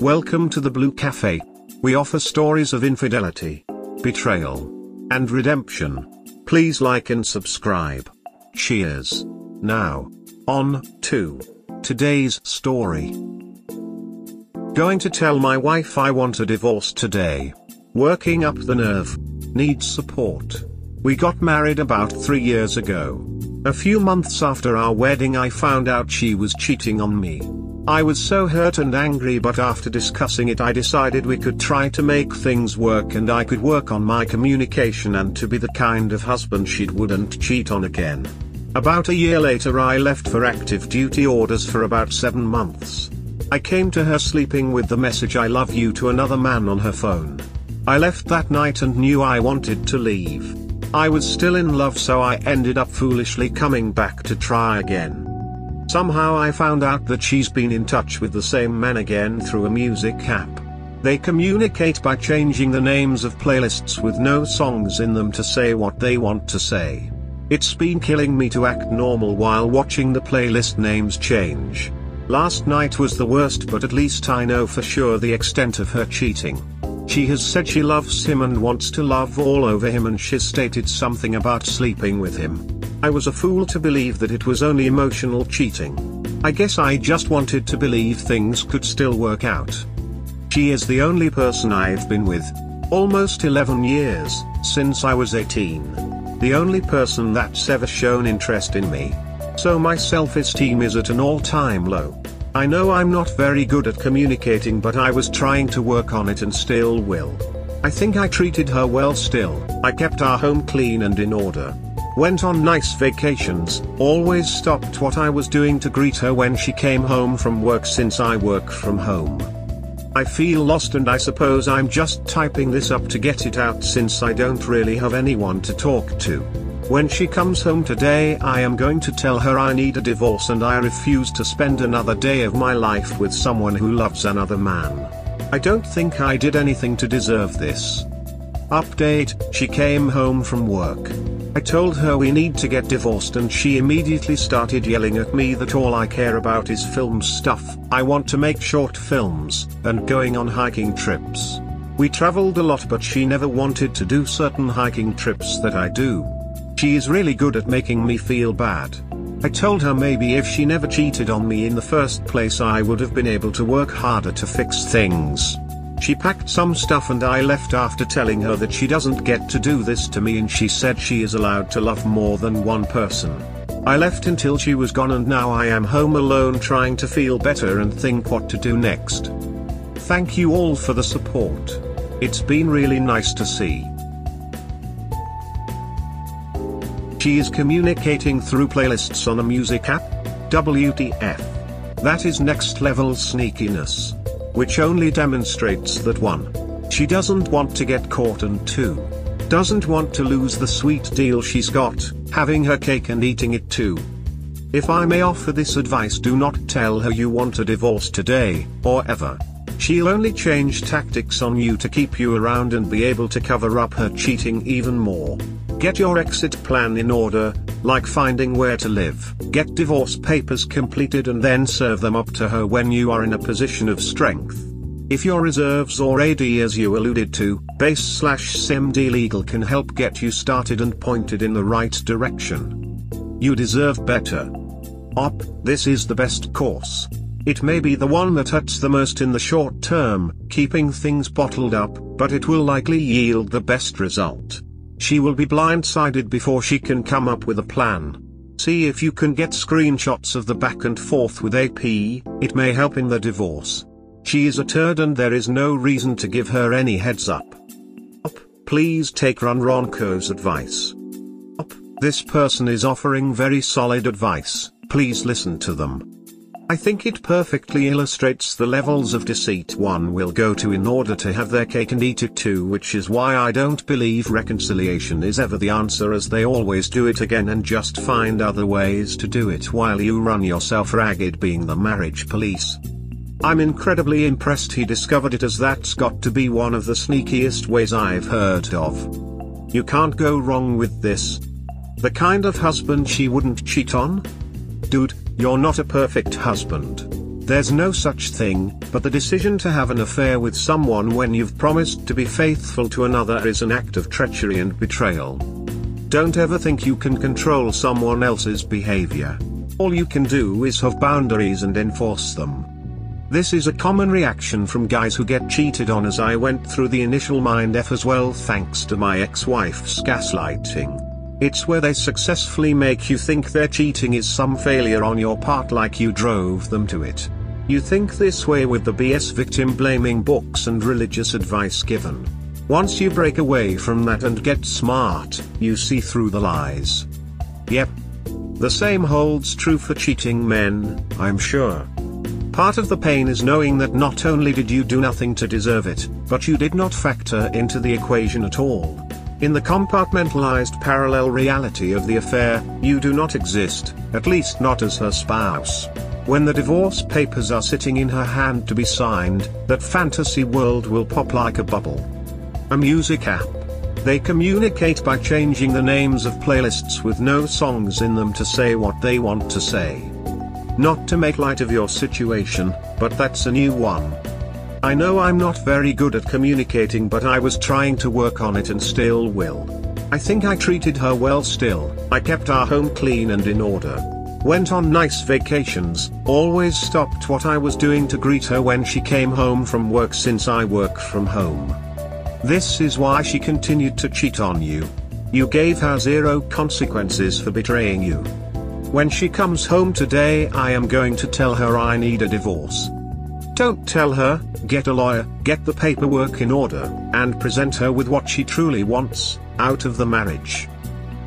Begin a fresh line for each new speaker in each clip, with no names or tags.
Welcome to the Blue Cafe. We offer stories of infidelity, betrayal, and redemption. Please like and subscribe. Cheers. Now, on to today's story. Going to tell my wife I want a divorce today. Working up the nerve. Needs support. We got married about 3 years ago. A few months after our wedding I found out she was cheating on me. I was so hurt and angry, but after discussing it I decided we could try to make things work and I could work on my communication and to be the kind of husband she wouldn't cheat on again. About a year later I left for active duty orders for about 7 months. I came to her sleeping with the message "I love you" to another man on her phone. I left that night and knew I wanted to leave. I was still in love, so I ended up foolishly coming back to try again. Somehow I found out that she's been in touch with the same man again through a music app. They communicate by changing the names of playlists with no songs in them to say what they want to say. It's been killing me to act normal while watching the playlist names change. Last night was the worst, but at least I know for sure the extent of her cheating. She has said she loves him and wants to love all over him, and she's stated something about sleeping with him. I was a fool to believe that it was only emotional cheating. I guess I just wanted to believe things could still work out. She is the only person I've been with, almost 11 years, since I was 18. The only person that's ever shown interest in me. So my self-esteem is at an all-time low. I know I'm not very good at communicating, but I was trying to work on it and still will. I think I treated her well still. I kept our home clean and in order. Went on nice vacations, always stopped what I was doing to greet her when she came home from work since I work from home. I feel lost, and I suppose I'm just typing this up to get it out since I don't really have anyone to talk to. When she comes home today I am going to tell her I need a divorce and I refuse to spend another day of my life with someone who loves another man. I don't think I did anything to deserve this. Update: she came home from work. I told her we need to get divorced and she immediately started yelling at me that all I care about is film stuff. I want to make short films, and going on hiking trips. We traveled a lot, but she never wanted to do certain hiking trips that I do. She is really good at making me feel bad. I told her maybe if she never cheated on me in the first place I would have been able to work harder to fix things. She packed some stuff and I left after telling her that she doesn't get to do this to me, and she said she is allowed to love more than one person. I left until she was gone, and now I am home alone trying to feel better and think what to do next. Thank you all for the support. It's been really nice to see. She is communicating through playlists on a music app? WTF. That is next level sneakiness. Which only demonstrates that 1. She doesn't want to get caught, and 2. Doesn't want to lose the sweet deal she's got, having her cake and eating it too. If I may offer this advice, do not tell her you want a divorce today, or ever. She'll only change tactics on you to keep you around and be able to cover up her cheating even more. Get your exit plan in order, like finding where to live. Get divorce papers completed and then serve them up to her when you are in a position of strength. If your reserves or AD, as you alluded to, base/SMD legal can help get you started and pointed in the right direction. You deserve better. This is the best course. It may be the one that hurts the most in the short term, keeping things bottled up, but it will likely yield the best result. She will be blindsided before she can come up with a plan. See if you can get screenshots of the back and forth with AP, it may help in the divorce. She is a turd and there is no reason to give her any heads up. Please take Ronco's advice. This person is offering very solid advice, please listen to them. I think it perfectly illustrates the levels of deceit one will go to in order to have their cake and eat it too, which is why I don't believe reconciliation is ever the answer, as they always do it again and just find other ways to do it while you run yourself ragged being the marriage police. I'm incredibly impressed he discovered it, as that's got to be one of the sneakiest ways I've heard of. You can't go wrong with this. The kind of husband she wouldn't cheat on? Dude, you're not a perfect husband. There's no such thing, but the decision to have an affair with someone when you've promised to be faithful to another is an act of treachery and betrayal. Don't ever think you can control someone else's behavior. All you can do is have boundaries and enforce them. This is a common reaction from guys who get cheated on, as I went through the initial mind F as well thanks to my ex-wife's gaslighting. It's where they successfully make you think their cheating is some failure on your part, like you drove them to it. You think this way with the BS victim blaming books and religious advice given. Once you break away from that and get smart, you see through the lies. Yep. The same holds true for cheating men, I'm sure. Part of the pain is knowing that not only did you do nothing to deserve it, but you did not factor into the equation at all. In the compartmentalized parallel reality of the affair, you do not exist, at least not as her spouse. When the divorce papers are sitting in her hand to be signed, that fantasy world will pop like a bubble. A music app. They communicate by changing the names of playlists with no songs in them to say what they want to say. Not to make light of your situation, but that's a new one. I know I'm not very good at communicating, but I was trying to work on it and still will. I think I treated her well still. I kept our home clean and in order. Went on nice vacations, always stopped what I was doing to greet her when she came home from work since I work from home. This is why she continued to cheat on you. You gave her zero consequences for betraying you. When she comes home today, I am going to tell her I need a divorce. Don't tell her, get a lawyer, get the paperwork in order, and present her with what she truly wants, out of the marriage.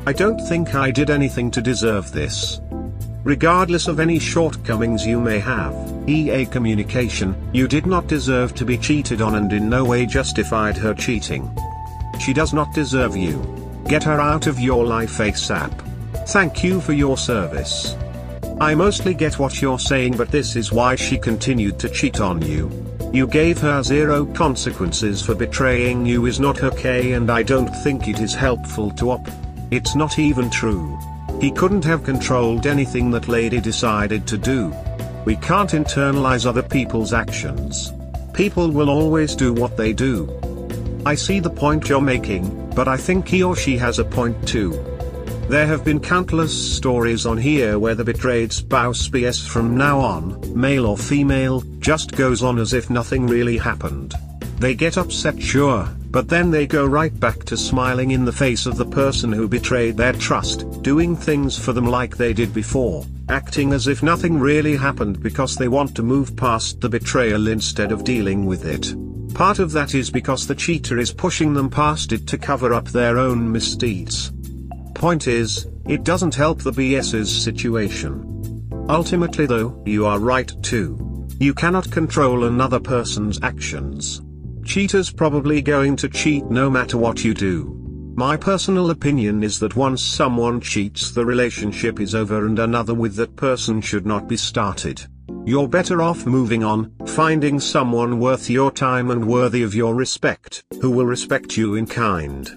I don't think I did anything to deserve this. Regardless of any shortcomings you may have, EA communication, you did not deserve to be cheated on and in no way justified her cheating. She does not deserve you. Get her out of your life ASAP. Thank you for your service. I mostly get what you're saying, but this is why she continued to cheat on you. You gave her zero consequences for betraying you is not okay, and I don't think it is helpful to It's not even true. He couldn't have controlled anything that lady decided to do. We can't internalize other people's actions. People will always do what they do. I see the point you're making, but I think he or she has a point too. There have been countless stories on here where the betrayed spouse BS from now on, male or female, just goes on as if nothing really happened. They get upset, sure, but then they go right back to smiling in the face of the person who betrayed their trust, doing things for them like they did before, acting as if nothing really happened because they want to move past the betrayal instead of dealing with it. Part of that is because the cheater is pushing them past it to cover up their own misdeeds. Point is, it doesn't help the BS's situation. Ultimately though, you are right too. You cannot control another person's actions. Cheaters probably going to cheat no matter what you do. My personal opinion is that once someone cheats, the relationship is over and another with that person should not be started. You're better off moving on, finding someone worth your time and worthy of your respect, who will respect you in kind.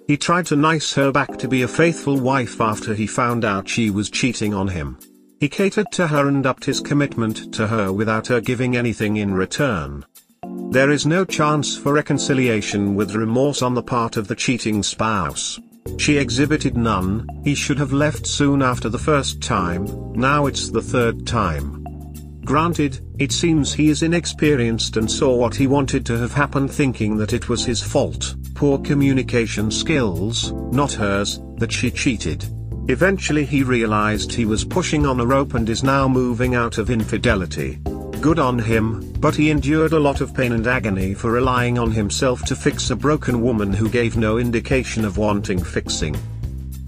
He tried to nice her back to be a faithful wife after he found out she was cheating on him. He catered to her and upped his commitment to her without her giving anything in return. There is no chance for reconciliation with remorse on the part of the cheating spouse. She exhibited none. He should have left soon after the first time, now it's the third time. Granted, it seems he is inexperienced and saw what he wanted to have happened thinking that it was his fault, poor communication skills, not hers, that she cheated. Eventually he realized he was pushing on a rope and is now moving out of infidelity. Good on him, but he endured a lot of pain and agony for relying on himself to fix a broken woman who gave no indication of wanting fixing.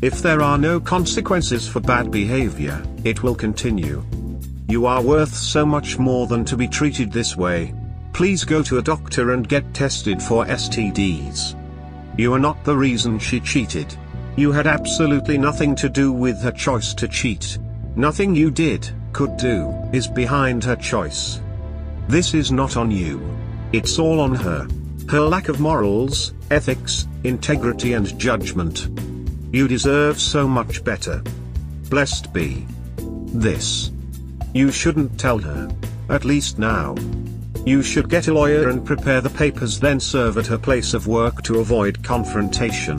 If there are no consequences for bad behavior, it will continue. You are worth so much more than to be treated this way. Please go to a doctor and get tested for STDs. You are not the reason she cheated. You had absolutely nothing to do with her choice to cheat. Nothing you did, could do, is behind her choice. This is not on you. It's all on her. Her lack of morals, ethics, integrity and judgment. You deserve so much better. Blessed be. This. You shouldn't tell her. At least now. You should get a lawyer and prepare the papers, then serve at her place of work to avoid confrontation.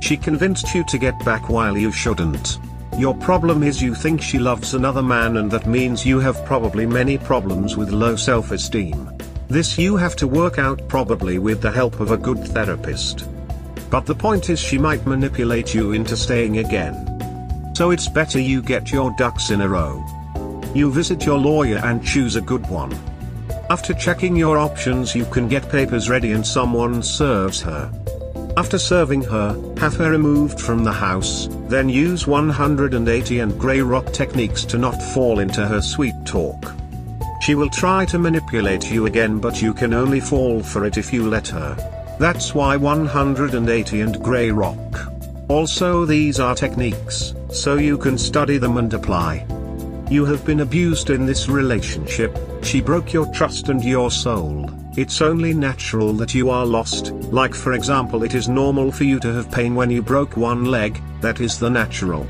She convinced you to get back while you shouldn't. Your problem is you think she loves another man, and that means you have probably many problems with low self-esteem. This you have to work out, probably with the help of a good therapist. But the point is, she might manipulate you into staying again. So it's better you get your ducks in a row. You visit your lawyer and choose a good one. After checking your options, you can get papers ready and someone serves her. After serving her, have her removed from the house, then use 180 and grey rock techniques to not fall into her sweet talk. She will try to manipulate you again, but you can only fall for it if you let her. That's why 180 and grey rock. Also, these are techniques, so you can study them and apply. You have been abused in this relationship, she broke your trust and your soul. It's only natural that you are lost. Like, for example, it is normal for you to have pain when you broke one leg. That is the natural.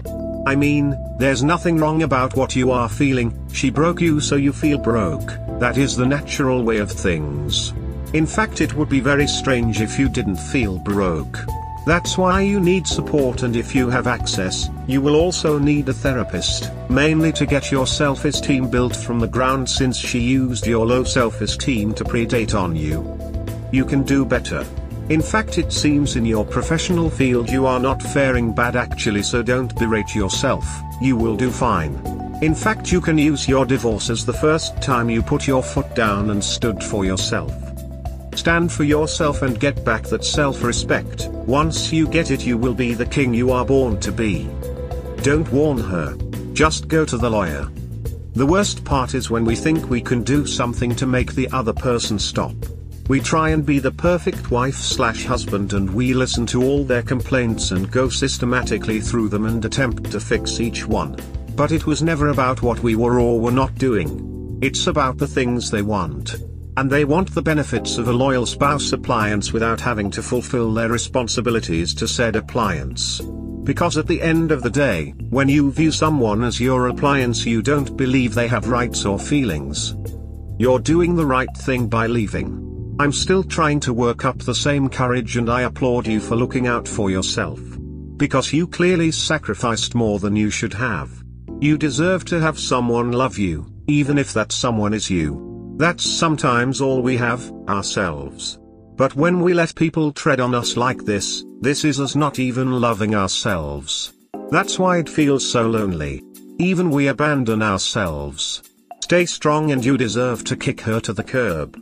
I mean, there's nothing wrong about what you are feeling. She broke you, so you feel broke. That is the natural way of things. In fact, it would be very strange if you didn't feel broke. That's why you need support, and if you have access, you will also need a therapist, mainly to get your self-esteem built from the ground, since she used your low self-esteem to predate on you. You can do better. In fact, it seems in your professional field you are not faring bad actually, so don't berate yourself, you will do fine. In fact, you can use your divorce as the first time you put your foot down and stood for yourself. Stand for yourself and get back that self-respect. Once you get it, you will be the king you are born to be. Don't warn her. Just go to the lawyer. The worst part is when we think we can do something to make the other person stop. We try and be the perfect wife/husband, and we listen to all their complaints and go systematically through them and attempt to fix each one. But it was never about what we were or were not doing. It's about the things they want. And they want the benefits of a loyal spouse appliance without having to fulfill their responsibilities to said appliance. Because at the end of the day, when you view someone as your appliance, you don't believe they have rights or feelings. You're doing the right thing by leaving. I'm still trying to work up the same courage, and I applaud you for looking out for yourself. Because you clearly sacrificed more than you should have. You deserve to have someone love you, even if that someone is you. That's sometimes all we have, ourselves. But when we let people tread on us like this is us not even loving ourselves. That's why it feels so lonely. Even we abandon ourselves. Stay strong, and you deserve to kick her to the curb.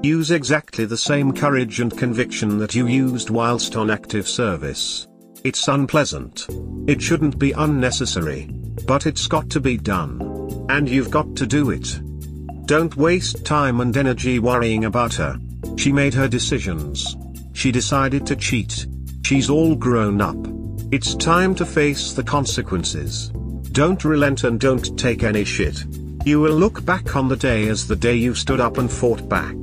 Use exactly the same courage and conviction that you used whilst on active service. It's unpleasant. It shouldn't be unnecessary. But it's got to be done. And you've got to do it. Don't waste time and energy worrying about her. She made her decisions. She decided to cheat. She's all grown up. It's time to face the consequences. Don't relent and don't take any shit. You will look back on the day as the day you stood up and fought back.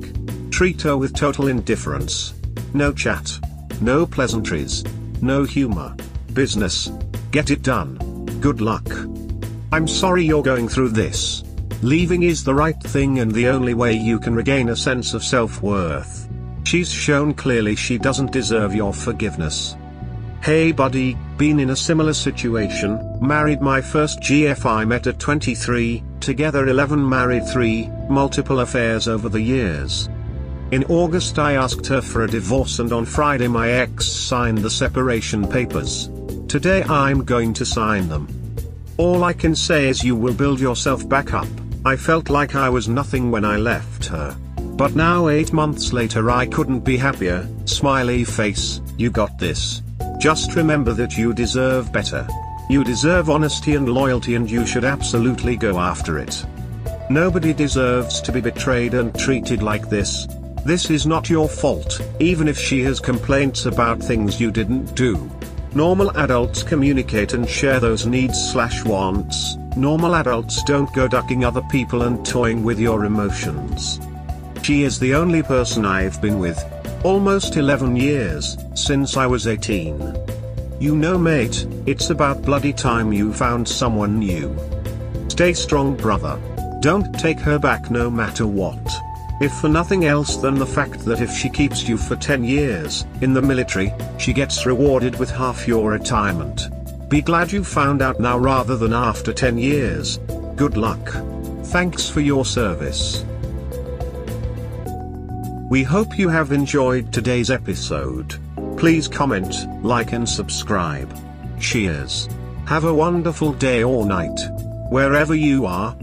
Treat her with total indifference. No chat. No pleasantries. No humor. Business. Get it done. Good luck. I'm sorry you're going through this. Leaving is the right thing and the only way you can regain a sense of self-worth. She's shown clearly she doesn't deserve your forgiveness. Hey buddy, been in a similar situation, married my first GF, met at 23, together 11, married 3, multiple affairs over the years. In August I asked her for a divorce, and on Friday my ex signed the separation papers. Today I'm going to sign them. All I can say is you will build yourself back up. I felt like I was nothing when I left her. But now 8 months later I couldn't be happier. Smiley face, you got this. Just remember that you deserve better. You deserve honesty and loyalty, and you should absolutely go after it. Nobody deserves to be betrayed and treated like this. This is not your fault, even if she has complaints about things you didn't do. Normal adults communicate and share those needs/wants. Normal adults don't go ducking other people and toying with your emotions. She is the only person I've been with. Almost 11 years, since I was 18. You know mate, it's about bloody time you found someone new. Stay strong brother. Don't take her back no matter what. If for nothing else than the fact that if she keeps you for 10 years, in the military, she gets rewarded with half your retirement. Be glad you found out now rather than after 10 years. Good luck. Thanks for your service. We hope you have enjoyed today's episode. Please comment, like and subscribe. Cheers. Have a wonderful day or night. Wherever you are.